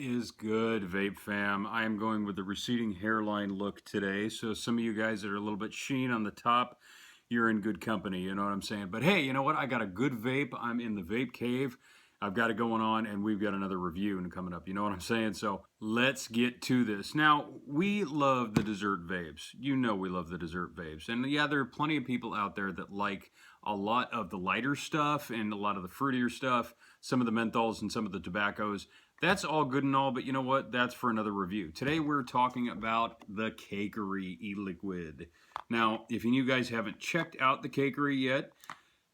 is good, Vape fam? I am going with the receding hairline look today. So some of you guys that are a little bit sheen on the top, you're in good company, you know what I'm saying? But hey, you know what? I got a good vape. I'm in the vape cave. I've got it going on, and we've got another review coming up. You know what I'm saying? So let's get to this. Now, we love the dessert vapes. You know we love the dessert vapes. And yeah, there are plenty of people out there that like a lot of the lighter stuff and a lot of the fruitier stuff, some of the menthols and some of the tobaccos. That's all good and all, but you know what? That's for another review. Today we're talking about the Cakery e-liquid. Now, if you guys haven't checked out the Cakery yet,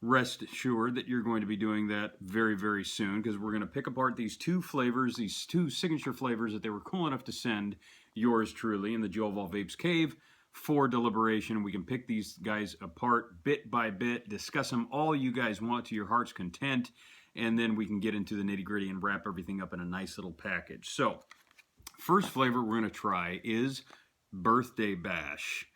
rest assured that you're going to be doing that very, very soon, because we're going to pick apart these two flavors, these two signature flavors that they were cool enough to send yours truly in the Joe of All Vapes cave for deliberation. We can pick these guys apart bit by bit, discuss them all you guys want to your heart's content, and then we can get into the nitty-gritty and wrap everything up in a nice little package. So, first flavor we're going to try is Birthday Bash.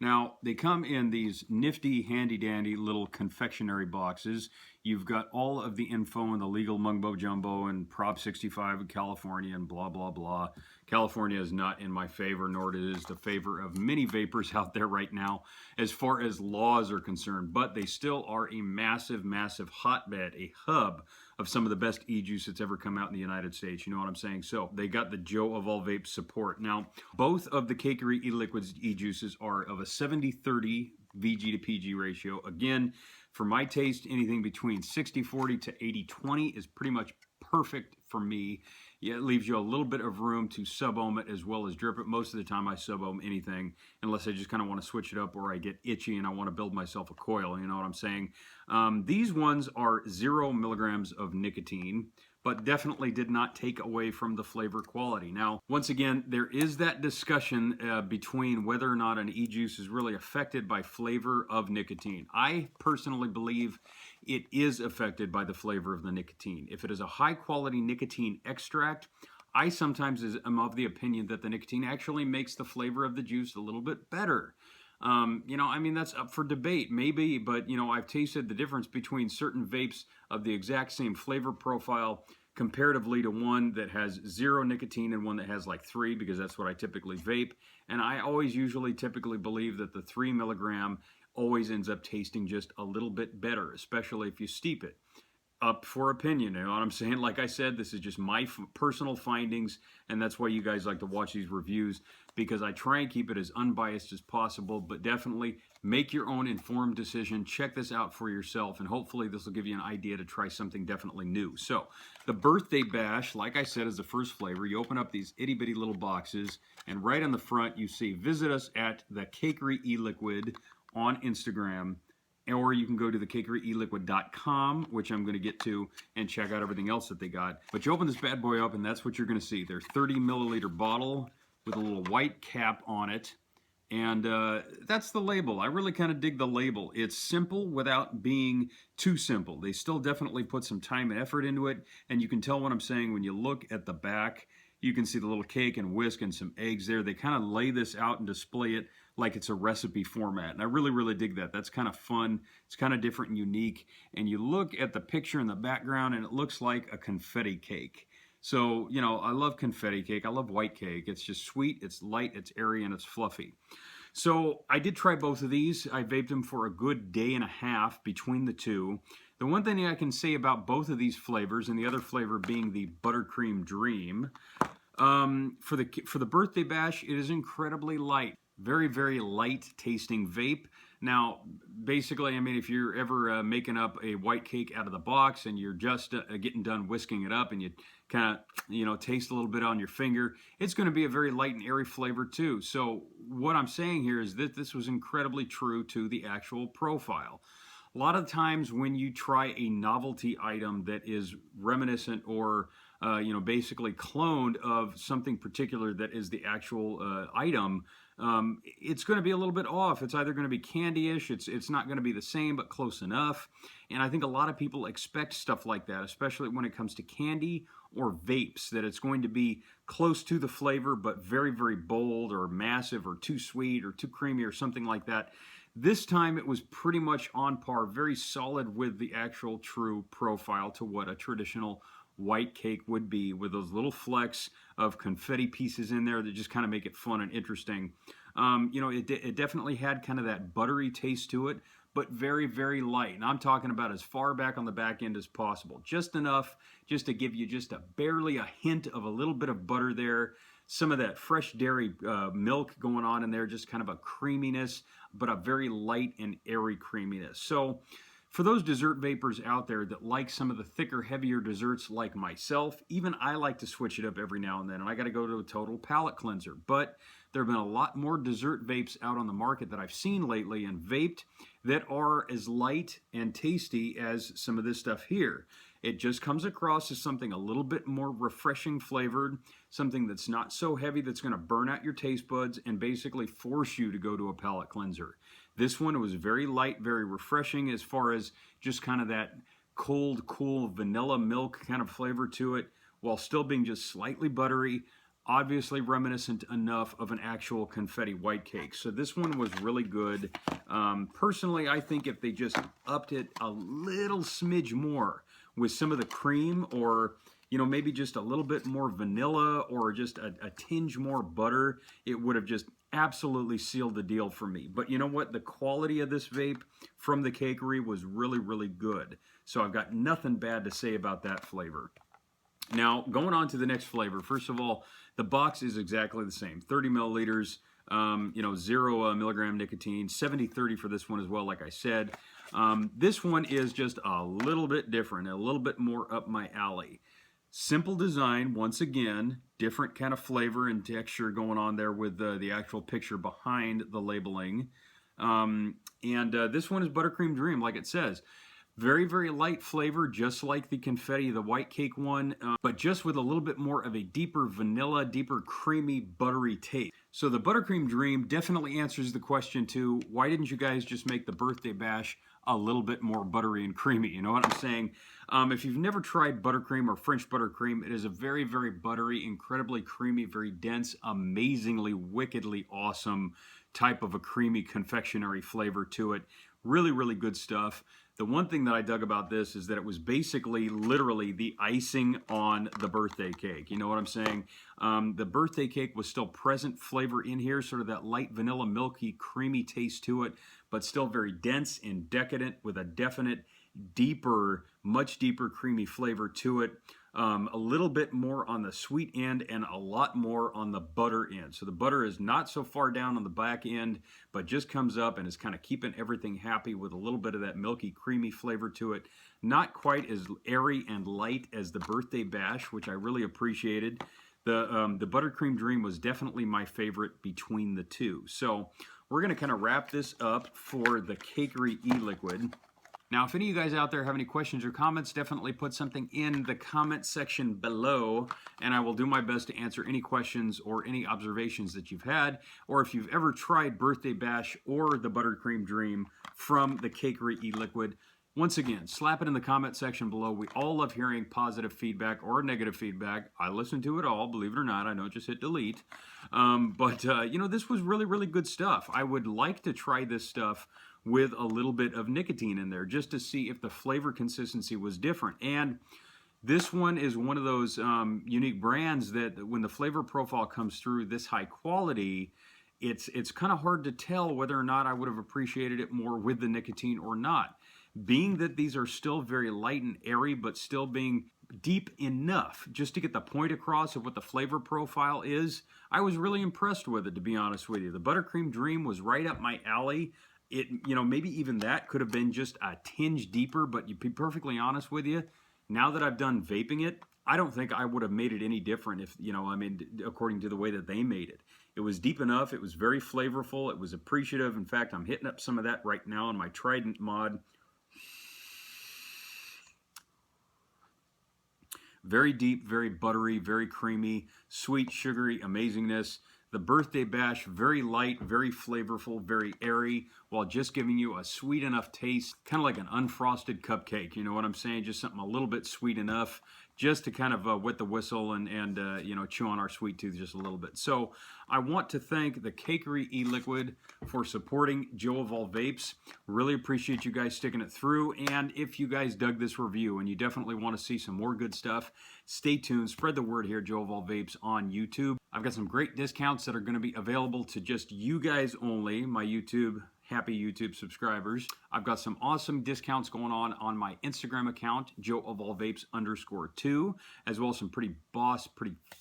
Now, they come in these nifty, handy-dandy little confectionary boxes. You've got all of the info and the legal mumbo-jumbo and Prop 65 in California and blah, blah, blah. California is not in my favor, nor is the favor of many vapors out there right now as far as laws are concerned. But they still are a massive, massive hotbed, a hub of some of the best e-juice that's ever come out in the United States. You know what I'm saying? So they got the Joe of All Vapes support. Now, both of the Cakery e-liquids e-juices are of a 70-30 VG to PG ratio. Again, for my taste, anything between 60-40 to 80-20 is pretty much perfect for me. Yeah, it leaves you a little bit of room to sub-ohm it as well as drip it. Most of the time I sub-ohm anything unless I just kind of want to switch it up or I get itchy and I want to build myself a coil, you know what I'm saying? These ones are 0 milligrams of nicotine, but definitely did not take away from the flavor quality. Now, once again, there is that discussion between whether or not an e-juice is really affected by flavor of nicotine. I personally believe it is affected by the flavor of the nicotine. If it is a high-quality nicotine extract, I sometimes am of the opinion that the nicotine actually makes the flavor of the juice a little bit better. You know, I mean, that's up for debate, maybe, but, you know, I've tasted the difference between certain vapes of the exact same flavor profile comparatively to one that has 0 nicotine and one that has like 3, because that's what I typically vape. And I always typically believe that the 3 milligram always ends up tasting just a little bit better, especially if you steep it. Up for opinion, you know what I'm saying? Like I said, this is just my personal findings, and that's why you guys like to watch these reviews, because I try and keep it as unbiased as possible, but definitely make your own informed decision. Check this out for yourself, and hopefully this will give you an idea to try something definitely new. So, the Birthday Bash, like I said, is the first flavor. You open up these itty-bitty little boxes, and right on the front you see, visit us at the Cakery e-liquid on Instagram, or you can go to the cakeryeliquid.com, which I'm going to get to, and check out everything else that they got. But you open this bad boy up, and that's what you're going to see. There's 30 milliliter bottle with a little white cap on it, and that's the label. I really kind of dig the label. It's simple without being too simple. They still definitely put some time and effort into it, and you can tell what I'm saying when you look at the back. You can see the little cake and whisk and some eggs there. They kind of lay this out and display it like it's a recipe format. And I really, really dig that. That's kind of fun. It's kind of different and unique. And you look at the picture in the background and it looks like a confetti cake. So, you know, I love confetti cake. I love white cake. It's just sweet, it's light, it's airy, and it's fluffy. So I did try both of these. I vaped them for a good day and a half between the two. The one thing I can say about both of these flavors, and the other flavor being the Buttercream Dream, for the Birthday Bash, it is incredibly light. Very, very light tasting vape. Now, basically, I mean, if you're ever making up a white cake out of the box and you're just getting done whisking it up and you kind of, you know, taste a little bit on your finger, it's going to be a very light and airy flavor too. So what I'm saying here is that this was incredibly true to the actual profile. A lot of times when you try a novelty item that is reminiscent or you know, basically cloned of something particular that is the actual item, it's going to be a little bit off. It's either going to be candy-ish, it's not going to be the same, but close enough. And I think a lot of people expect stuff like that, especially when it comes to candy or vapes, that it's going to be close to the flavor, but very, very bold or massive or too sweet or too creamy or something like that. This time it was pretty much on par, very solid with the actual true profile to what a traditional white cake would be, with those little flecks of confetti pieces in there that just kind of make it fun and interesting. You know, it definitely had kind of that buttery taste to it, but very, very light. And I'm talking about as far back on the back end as possible. Just enough just to give you just barely a hint of a little bit of butter there. Some of that fresh dairy milk going on in there, just kind of a creaminess, but a very light and airy creaminess. So for those dessert vapors out there that like some of the thicker, heavier desserts like myself, even I like to switch it up every now and then, and I got to go to a total palate cleanser. But there have been a lot more dessert vapes out on the market that I've seen lately and vaped that are as light and tasty as some of this stuff here. It just comes across as something a little bit more refreshing flavored, something that's not so heavy that's going to burn out your taste buds and basically force you to go to a palate cleanser. This one was very light, very refreshing as far as just kind of that cold, cool vanilla milk kind of flavor to it, while still being just slightly buttery, obviously reminiscent enough of an actual confetti white cake. So this one was really good. Personally, I think if they just upped it a little smidge more with some of the cream, or you know, maybe just a little bit more vanilla or just a tinge more butter, it would have just absolutely sealed the deal for me. But you know what? The quality of this vape from the Cakery was really, really good. So I've got nothing bad to say about that flavor. Now, going on to the next flavor. First of all, the box is exactly the same. 30 milliliters, you know, 0 milligram nicotine, 70-30 for this one as well, like I said. This one is just a little bit different, a little bit more up my alley. Simple design, once again, different kind of flavor and texture going on there with the actual picture behind the labeling. This one is Buttercream Dream, like it says. Very, very light flavor, just like the confetti, the white cake one, but just with a little bit more of a deeper vanilla, deeper creamy, buttery taste. So the Buttercream Dream definitely answers the question too, why didn't you guys just make the birthday bash a little bit more buttery and creamy? You know what I'm saying? If you've never tried buttercream or French buttercream, it is a very, very buttery, incredibly creamy, very dense, amazingly, wickedly awesome type of a creamy confectionary flavor to it. Really, really good stuff. The one thing that I dug about this is that it was basically literally the icing on the birthday cake. You know what I'm saying? The birthday cake was still present flavor in here, sort of that light vanilla, milky, creamy taste to it, but still very dense and decadent with a definite deeper, much deeper creamy flavor to it. A little bit more on the sweet end and a lot more on the butter end. So the butter is not so far down on the back end, but just comes up and is kind of keeping everything happy with a little bit of that milky, creamy flavor to it. Not quite as airy and light as the birthday bash, which I really appreciated. The Buttercream Dream was definitely my favorite between the two. So we're going to kind of wrap this up for the Cakery e-liquid. Now, if any of you guys out there have any questions or comments, definitely put something in the comment section below, and I will do my best to answer any questions or any observations that you've had, or if you've ever tried Birthday Bash or the Buttercream Dream from the Cakery e-liquid. Once again, slap it in the comment section below. We all love hearing positive feedback or negative feedback. I listen to it all, believe it or not. I don't just hit delete. You know, this was really, really good stuff. I would like to try this stuff with a little bit of nicotine in there just to see if the flavor consistency was different. And this one is one of those unique brands that when the flavor profile comes through this high quality, it's kind of hard to tell whether or not I would have appreciated it more with the nicotine or not. Being that these are still very light and airy, but still being deep enough just to get the point across of what the flavor profile is, I was really impressed with it, to be honest with you. The Buttercream Dream was right up my alley. It, you know, maybe even that could have been just a tinge deeper, but to be perfectly honest with you, now that I've done vaping it, I don't think I would have made it any different if, you know, I mean, according to the way that they made it. It was deep enough, it was very flavorful, it was appreciative. In fact, I'm hitting up some of that right now in my Trident mod. Very deep, very buttery, very creamy, sweet, sugary amazingness. The Birthday Bash, very light, very flavorful, very airy, while just giving you a sweet enough taste, kind of like an unfrosted cupcake, you know what I'm saying? Just something a little bit sweet enough just to kind of wet the whistle and you know, chew on our sweet tooth just a little bit. So I want to thank the Cakery e-liquid for supporting Joe of All Vapes. Really appreciate you guys sticking it through. And if you guys dug this review and you definitely want to see some more good stuff, stay tuned. Spread the word here, Joe of All Vapes on YouTube. I've got some great discounts that are going to be available to just you guys only, my happy YouTube subscribers. I've got some awesome discounts going on my Instagram account, Joe of All Vapes _2, as well as some pretty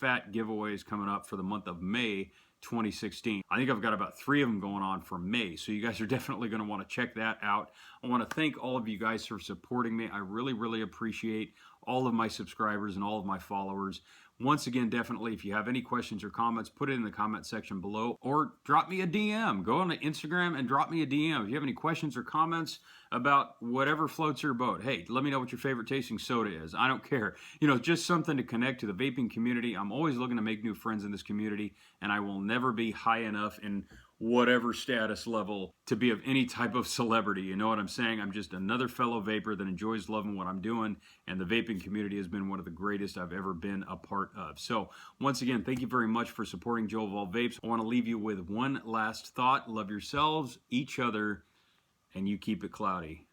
fat giveaways coming up for the month of May 2016. I think I've got about 3 of them going on for May, so you guys are definitely going to want to check that out. I want to thank all of you guys for supporting me. I really appreciate all of my subscribers and all of my followers. Once again, definitely, if you have any questions or comments, put it in the comment section below or drop me a DM. Go on to Instagram and drop me a DM. If you have any questions or comments about whatever floats your boat, hey, let me know what your favorite tasting soda is. I don't care. You know, just something to connect to the vaping community. I'm always looking to make new friends in this community, and I will never be high enough in whatever status level to be of any type of celebrity. You know what I'm saying? I'm just another fellow vapor that enjoys loving what I'm doing, and the vaping community has been one of the greatest I've ever been a part of. So once again, thank you very much for supporting Joe of All Vapes. I want to leave you with one last thought. Love yourselves, each other, and you keep it cloudy.